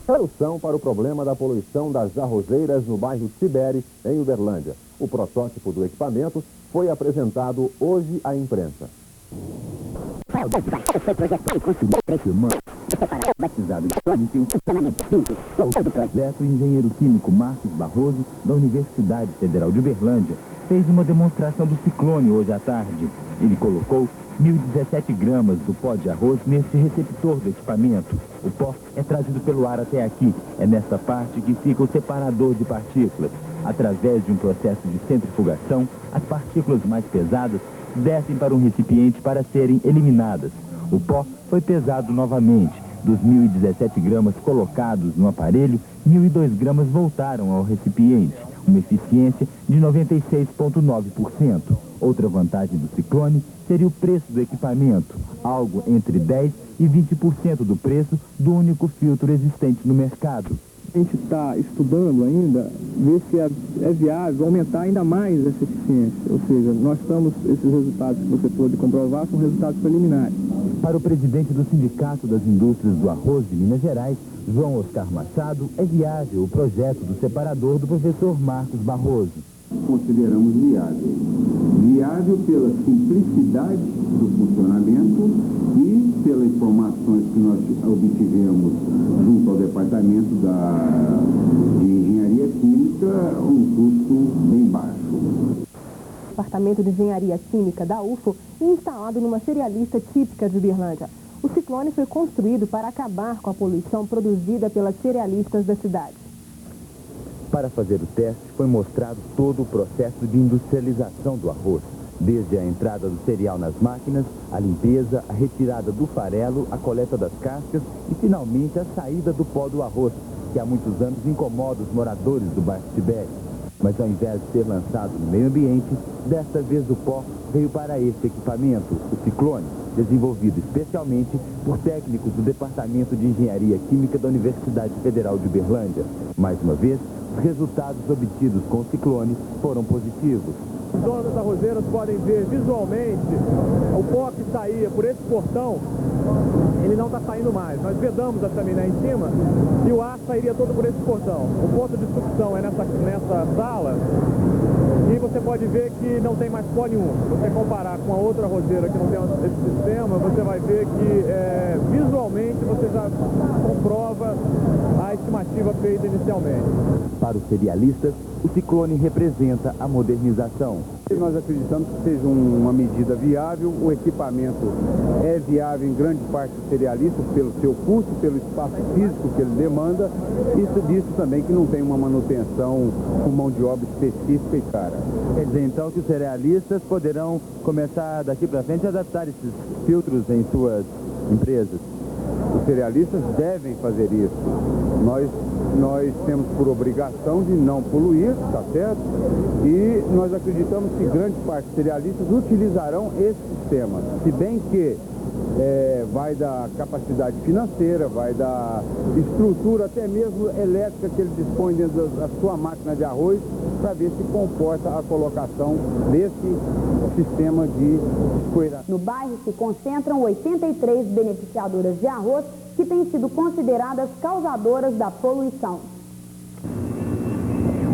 Solução para o problema da poluição das arrozeiras no bairro Tibere, em Uberlândia. O protótipo do equipamento foi apresentado hoje à imprensa. O projeto, o engenheiro químico Marcos Barroso, da Universidade Federal de Uberlândia, fez uma demonstração do ciclone hoje à tarde. Ele colocou 1.017 gramas do pó de arroz neste receptor do equipamento. O pó é trazido pelo ar até aqui. É nesta parte que fica o separador de partículas. Através de um processo de centrifugação, as partículas mais pesadas descem para um recipiente para serem eliminadas. O pó foi pesado novamente. Dos 1.017 gramas colocados no aparelho, 1.002 gramas voltaram ao recipiente, uma eficiência de 96,9%. Outra vantagem do ciclone seria o preço do equipamento, algo entre 10% e 20% do preço do único filtro existente no mercado. A gente está estudando ainda, ver se é viável aumentar ainda mais essa eficiência. Ou seja, esses resultados que você pôde comprovar são resultados preliminares. Para o presidente do Sindicato das Indústrias do Arroz de Minas Gerais, João Oscar Machado, é viável o projeto do separador do professor Marcos Barroso. Consideramos viável. Viável pela simplicidade do funcionamento e pelas informações que nós obtivemos junto ao Departamento de Engenharia Química, um custo bem baixo. O Departamento de Engenharia Química da UFO é instalado numa cerealista típica de Uberlândia. O ciclone foi construído para acabar com a poluição produzida pelas cerealistas da cidade. Para fazer o teste, foi mostrado todo o processo de industrialização do arroz, desde a entrada do cereal nas máquinas, a limpeza, a retirada do farelo, a coleta das cascas e, finalmente, a saída do pó do arroz, que há muitos anos incomoda os moradores do bairro Tibere. Mas, ao invés de ser lançado no meio ambiente, desta vez o pó veio para este equipamento, o ciclone, desenvolvido especialmente por técnicos do Departamento de Engenharia Química da Universidade Federal de Uberlândia. Mais uma vez, os resultados obtidos com o ciclone foram positivos. Os donos das arrozeiras podem ver visualmente o pó que saía por esse portão, ele não está saindo mais. Nós vedamos a chaminé em cima e o ar sairia todo por esse portão. O ponto de sucção é nessa sala e você pode ver que não tem mais pó nenhum. Se você comparar com a outra arrozeira que não tem esse sistema, você vai ver que visualmente você já comprova a estimativa feita inicialmente. Para os cerealistas, o ciclone representa a modernização. Nós acreditamos que seja uma medida viável, o equipamento é viável em grande parte dos cerealistas pelo seu custo, pelo espaço físico que ele demanda, isso diz também que não tem uma manutenção com mão de obra específica e cara. Quer dizer, então, que os cerealistas poderão começar daqui para frente a adaptar esses filtros em suas empresas? Os cerealistas devem fazer isso. Nós temos por obrigação de não poluir, tá certo? E nós acreditamos que grande parte dos cerealistas utilizarão esse sistema. Se bem que vai da capacidade financeira, vai da estrutura, até mesmo elétrica que ele dispõe dentro da sua máquina de arroz, para ver se comporta a colocação desse sistema de escoeira. No bairro se concentram 83 beneficiadoras de arroz que têm sido consideradas causadoras da poluição.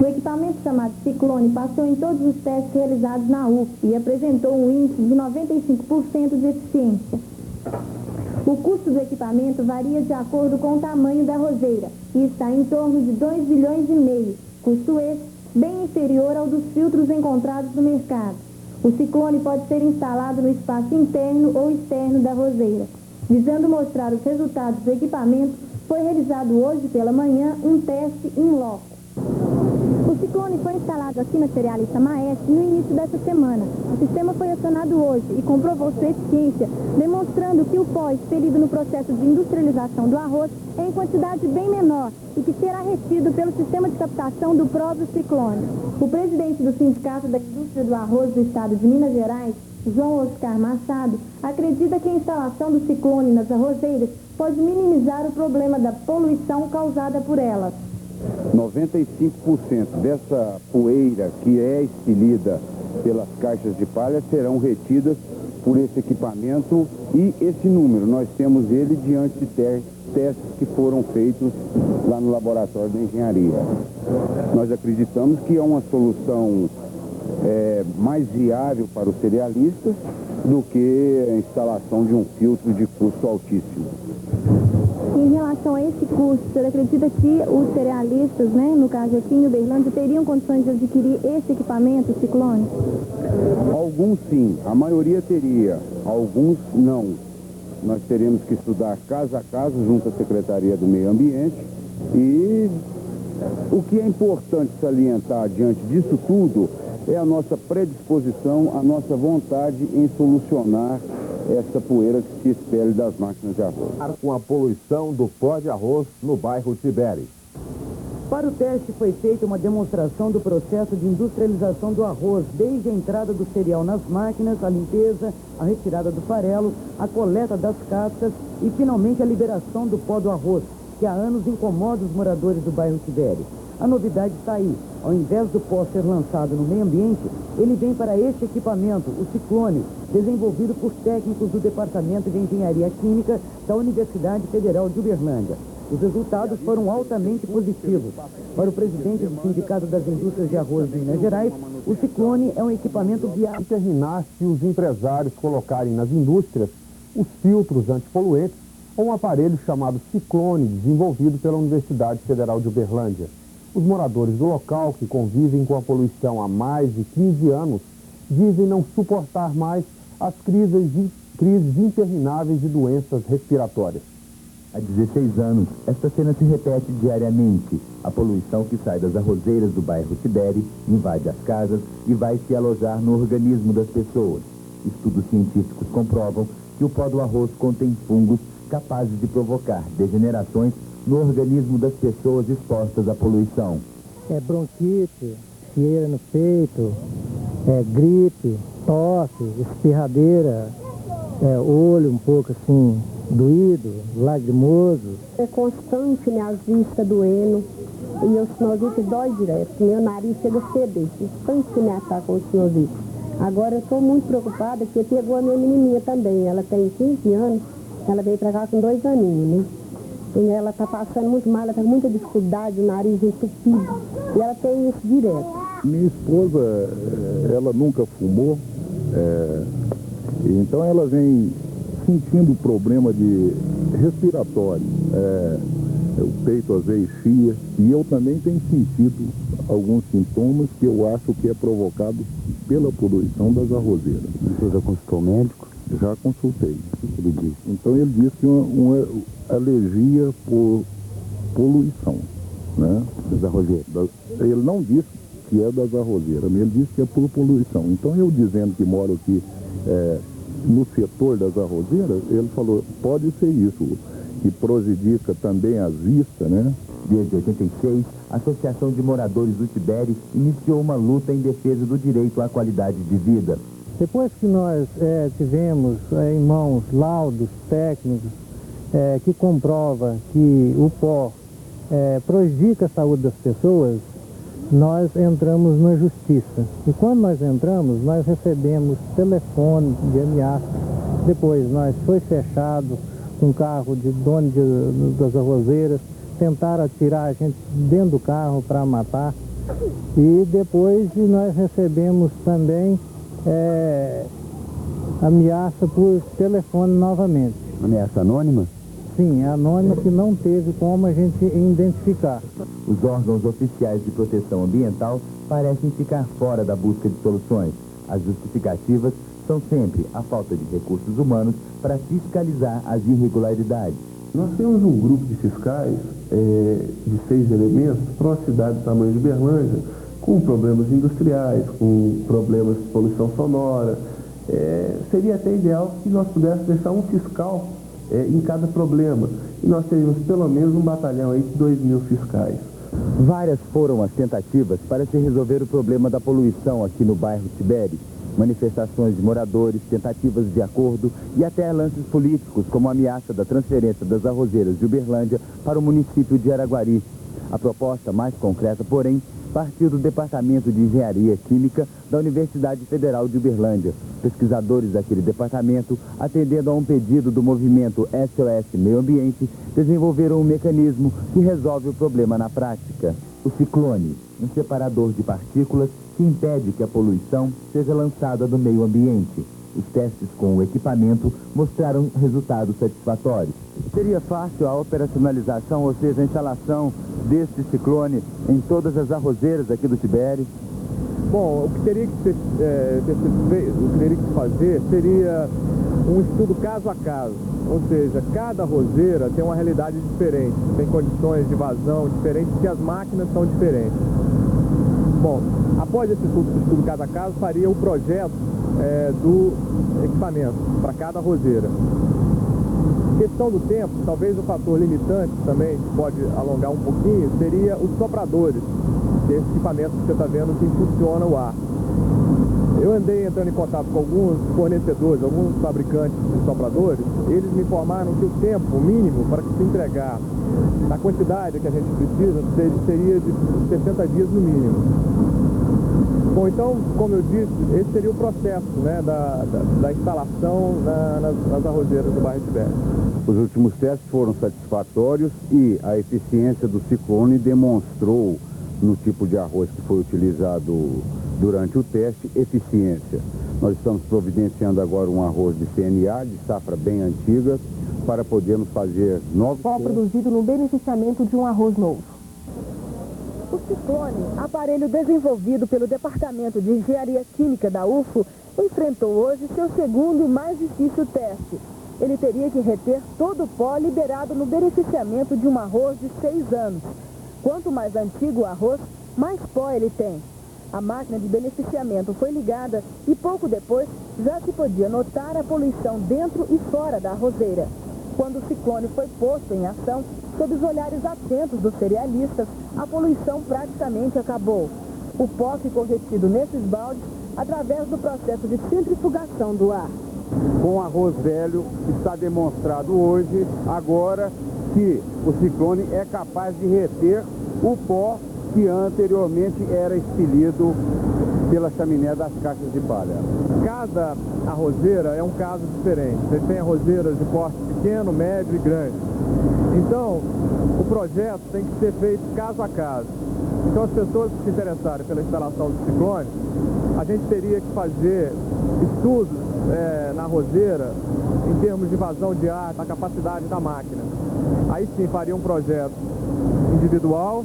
O equipamento chamado Ciclone passou em todos os testes realizados na UF e apresentou um índice de 95% de eficiência. O custo do equipamento varia de acordo com o tamanho da roseira e está em torno de 2,5 milhões, custo esse bem inferior ao dos filtros encontrados no mercado. O ciclone pode ser instalado no espaço interno ou externo da roseira. Visando mostrar os resultados do equipamento, foi realizado hoje pela manhã um teste in loco. O ciclone foi instalado aqui na cerealista Maestre no início dessa semana. O sistema foi acionado hoje e comprovou sua eficiência, demonstrando que o pó expelido no processo de industrialização do arroz é em quantidade bem menor e que será retido pelo sistema de captação do próprio ciclone. O presidente do Sindicato da Indústria do Arroz do Estado de Minas Gerais, João Oscar Machado, acredita que a instalação do ciclone nas arrozeiras pode minimizar o problema da poluição causada por elas. 95% dessa poeira que é expelida pelas caixas de palha serão retidas por esse equipamento e esse número. Nós temos ele diante de testes que foram feitos lá no laboratório da engenharia. Nós acreditamos que é uma solução mais viável para os cerealistas do que a instalação de um filtro de custo altíssimo. Em relação a esse custo, o senhor acredita que os cerealistas, né, no caso aqui em Uberlândia, teriam condições de adquirir esse equipamento, o ciclone? Alguns sim, a maioria teria, alguns não. Nós teremos que estudar caso a caso junto à Secretaria do Meio Ambiente e o que é importante salientar diante disso tudo é a nossa predisposição, a nossa vontade em solucionar essa poeira que se expele das máquinas de arroz. Com a poluição do pó de arroz no bairro Tibéri. Para o teste foi feita uma demonstração do processo de industrialização do arroz, desde a entrada do cereal nas máquinas, a limpeza, a retirada do farelo, a coleta das cascas e finalmente a liberação do pó do arroz, que há anos incomoda os moradores do bairro Tibéri. A novidade está aí. Ao invés do pó ser lançado no meio ambiente, ele vem para este equipamento, o Ciclone, desenvolvido por técnicos do Departamento de Engenharia Química da Universidade Federal de Uberlândia. Os resultados foram altamente positivos. Para o presidente do Sindicato das Indústrias de Arroz de Minas Gerais, o Ciclone é um equipamento viável. Determinar se os empresários colocarem nas indústrias os filtros antipoluentes ou um aparelho chamado Ciclone, desenvolvido pela Universidade Federal de Uberlândia. Os moradores do local, que convivem com a poluição há mais de 15 anos, dizem não suportar mais as crises intermináveis de doenças respiratórias. Há 16 anos, esta cena se repete diariamente. A poluição que sai das arrozeiras do bairro Tibéri invade as casas e vai se alojar no organismo das pessoas. Estudos científicos comprovam que o pó do arroz contém fungos capazes de provocar degenerações no organismo das pessoas expostas à poluição. É bronquite, cieira no peito, gripe, tosse, espirradeira, olho um pouco assim doído, lagrimoso. É constante, minhas vistas doendo e meu sinusite dói direto, meu nariz chega a ceder, tanto que me ataca com o sinusite. Agora eu estou muito preocupada porque pegou a minha menininha também, ela tem 15 anos, ela veio para cá com 2 aninhos, né? E ela está passando muito mal, ela tem muita dificuldade, o nariz entupido, e ela tem isso direto. Minha esposa, ela nunca fumou, então ela vem sentindo problema de respiratório, o peito às vezes chia, e eu também tenho sentido alguns sintomas que eu acho que é provocado pela poluição das arrozeiras. Você já consultou o médico? Já consultei. Ele disse. Então ele disse que uma alergia por poluição, né? Das arrozeiras. Ele não disse que é das arrozeiras, mas ele disse que é por poluição. Então eu dizendo que moro aqui no setor das arrozeiras, ele falou, pode ser isso, que prejudica também as vistas, né? Desde 86, a Associação de Moradores do Tibéri iniciou uma luta em defesa do direito à qualidade de vida. Depois que nós tivemos em mãos laudos técnicos que comprova que o pó prejudica a saúde das pessoas, nós entramos na justiça. E quando nós entramos, nós recebemos telefone de ameaça. Depois nós foi fechado um carro de dono das arrozeiras, tentaram atirar a gente dentro do carro para matar. E depois nós recebemos também ameaça por telefone novamente. Ameaça anônima? Sim, é anônima, que não teve como a gente identificar. Os órgãos oficiais de proteção ambiental parecem ficar fora da busca de soluções. As justificativas são sempre a falta de recursos humanos para fiscalizar as irregularidades. Nós temos um grupo de fiscais de 6 elementos para uma cidade do tamanho de Uberlândia, com problemas industriais, com problemas de poluição sonora. Seria até ideal que nós pudéssemos deixar um fiscal em cada problema. E nós teríamos pelo menos um batalhão aí de 2.000 fiscais. Várias foram as tentativas para se resolver o problema da poluição aqui no bairro Tibéri. Manifestações de moradores, tentativas de acordo e até lances políticos, como a ameaça da transferência das arrozeiras de Uberlândia para o município de Araguari. A proposta mais concreta, porém, partiu do Departamento de Engenharia Química da Universidade Federal de Uberlândia. Pesquisadores daquele departamento, atendendo a um pedido do movimento SOS Meio Ambiente, desenvolveram um mecanismo que resolve o problema na prática. O ciclone, um separador de partículas que impede que a poluição seja lançada no meio ambiente. Os testes com o equipamento mostraram resultados satisfatórios. Seria fácil a operacionalização, ou seja, a instalação deste ciclone em todas as arrozeiras aqui do Tibere? Bom, o que teria que se fazer seria um estudo caso a caso. Ou seja, cada arrozeira tem uma realidade diferente, tem condições de vazão diferentes, porque as máquinas são diferentes. Bom, após esse estudo caso a caso, faria o projeto do equipamento para cada arrozeira. Questão do tempo, talvez o fator limitante também, que pode alongar um pouquinho, seria os sopradores, que é esse equipamento que você está vendo que impulsiona o ar. Eu andei entrando em contato com alguns fornecedores, alguns fabricantes de sopradores, eles me informaram que o tempo mínimo para que se entregar a quantidade que a gente precisa seria de 60 dias no mínimo. Bom, então, como eu disse, esse seria o processo, né, da instalação nas arrozeiras do bairro Tibere. Os últimos testes foram satisfatórios e a eficiência do ciclone demonstrou, no tipo de arroz que foi utilizado durante o teste, eficiência. Nós estamos providenciando agora um arroz de CNA, de safra bem antiga, para podermos fazer novos... Pó produzido no beneficiamento de um arroz novo. O ciclone, aparelho desenvolvido pelo Departamento de Engenharia Química da UFO, enfrentou hoje seu segundo e mais difícil teste. Ele teria que reter todo o pó liberado no beneficiamento de um arroz de 6 anos. Quanto mais antigo o arroz, mais pó ele tem. A máquina de beneficiamento foi ligada e pouco depois já se podia notar a poluição dentro e fora da arrozeira. Quando o ciclone foi posto em ação, sob os olhares atentos dos cerealistas, a poluição praticamente acabou. O pó ficou retido nesses baldes através do processo de centrifugação do ar. Com o arroz velho, está demonstrado hoje, agora, que o ciclone é capaz de reter o pó que anteriormente era expelido pela chaminé das caixas de palha. Cada arrozeira é um caso diferente. Você tem arrozeiras de porte pequeno, médio e grande. Então, o projeto tem que ser feito caso a caso. Então, as pessoas que se interessarem pela instalação do ciclone, a gente teria que fazer estudos na arrozeira em termos de vazão de ar, da capacidade da máquina. Aí sim, faria um projeto individual.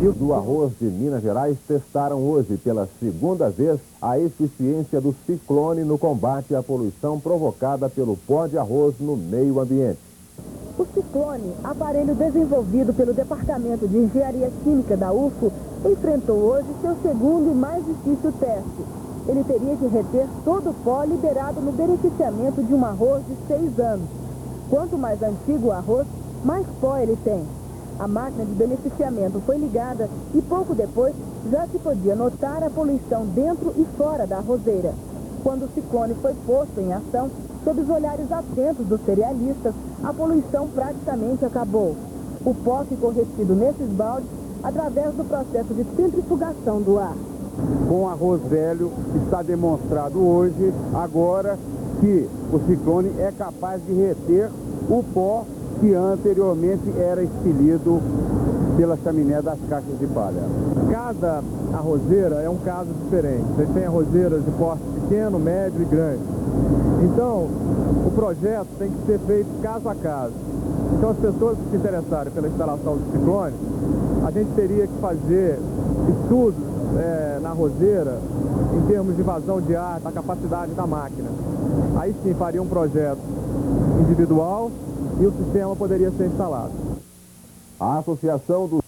E os do arroz de Minas Gerais testaram hoje pela segunda vez a eficiência do ciclone no combate à poluição provocada pelo pó de arroz no meio ambiente. O ciclone, aparelho desenvolvido pelo Departamento de Engenharia Química da UFO, enfrentou hoje seu segundo e mais difícil teste. Ele teria que reter todo o pó liberado no beneficiamento de um arroz de 6 anos. Quanto mais antigo o arroz, mais pó ele tem. A máquina de beneficiamento foi ligada e pouco depois já se podia notar a poluição dentro e fora da arrozeira. Quando o ciclone foi posto em ação, sob os olhares atentos dos cerealistas, a poluição praticamente acabou. O pó ficou retido nesses baldes através do processo de centrifugação do ar. Com o arroz velho, está demonstrado hoje, agora, que o ciclone é capaz de reter o pó que anteriormente era expelido pela chaminé das caixas de palha. Cada arrozeira é um caso diferente. Você tem arrozeiras de porte pequeno, médio e grande. Então, o projeto tem que ser feito caso a caso. Então, as pessoas que se interessarem pela instalação do ciclone, a gente teria que fazer estudos na arrozeira em termos de vazão de ar, da capacidade da máquina. Aí sim, faria um projeto individual e o sistema poderia ser instalado. A Associação dos